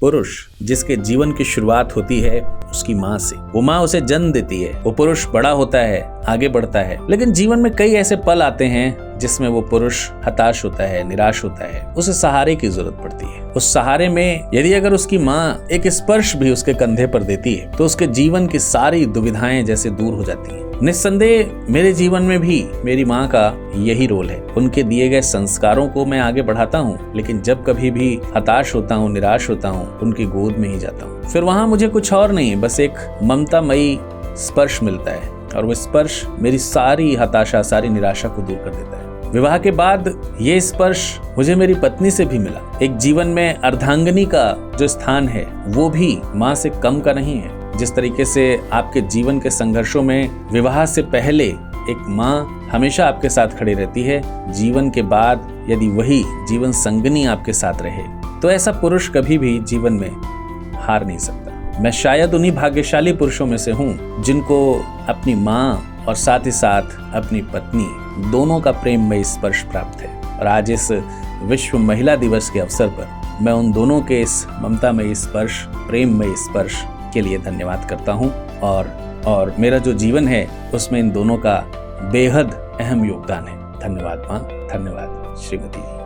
पुरुष जिसके जीवन की शुरुआत होती है उसकी माँ से। वो माँ उसे जन्म देती है, वो पुरुष बड़ा होता है, आगे बढ़ता है, लेकिन जीवन में कई ऐसे पल आते हैं जिसमें वो पुरुष हताश होता है, निराश होता है, उसे सहारे की जरूरत पड़ती है। उस सहारे में यदि अगर उसकी माँ एक स्पर्श भी उसके कंधे पर देती है तो उसके जीवन की सारी दुविधाएं जैसे दूर हो जाती हैं। निस्संदेह मेरे जीवन में भी मेरी माँ का यही रोल है। उनके दिए गए संस्कारों को मैं आगे बढ़ाता हूँ, लेकिन जब कभी भी हताश होता हूँ, निराश होता हूँ, उनकी गोद में ही जाता हूँ। फिर वहां मुझे कुछ और नहीं, बस एक ममतामयी स्पर्श मिलता है और वो स्पर्श मेरी सारी हताशा, सारी निराशा को दूर कर देता है। विवाह के बाद ये स्पर्श मुझे मेरी पत्नी से भी मिला। एक जीवन में अर्धांगिनी का जो स्थान है वो भी माँ से कम का नहीं है। जिस तरीके से आपके जीवन के संघर्षों में विवाह से पहले एक माँ हमेशा आपके साथ खड़ी रहती है, जीवन के बाद यदि वही जीवन संगनी आपके साथ रहे तो ऐसा पुरुष कभी भी जीवन में हार नहीं सकता। मैं शायद उन्हीं भाग्यशाली पुरुषों में से हूँ जिनको अपनी माँ और साथ ही साथ अपनी पत्नी दोनों का प्रेममय स्पर्श प्राप्त है। और आज इस विश्व महिला दिवस के अवसर पर मैं उन दोनों के इस ममतामय स्पर्श, प्रेममय स्पर्श के लिए धन्यवाद करता हूँ और मेरा जो जीवन है उसमें इन दोनों का बेहद अहम योगदान है। धन्यवाद माँ, धन्यवाद श्रीमती जी।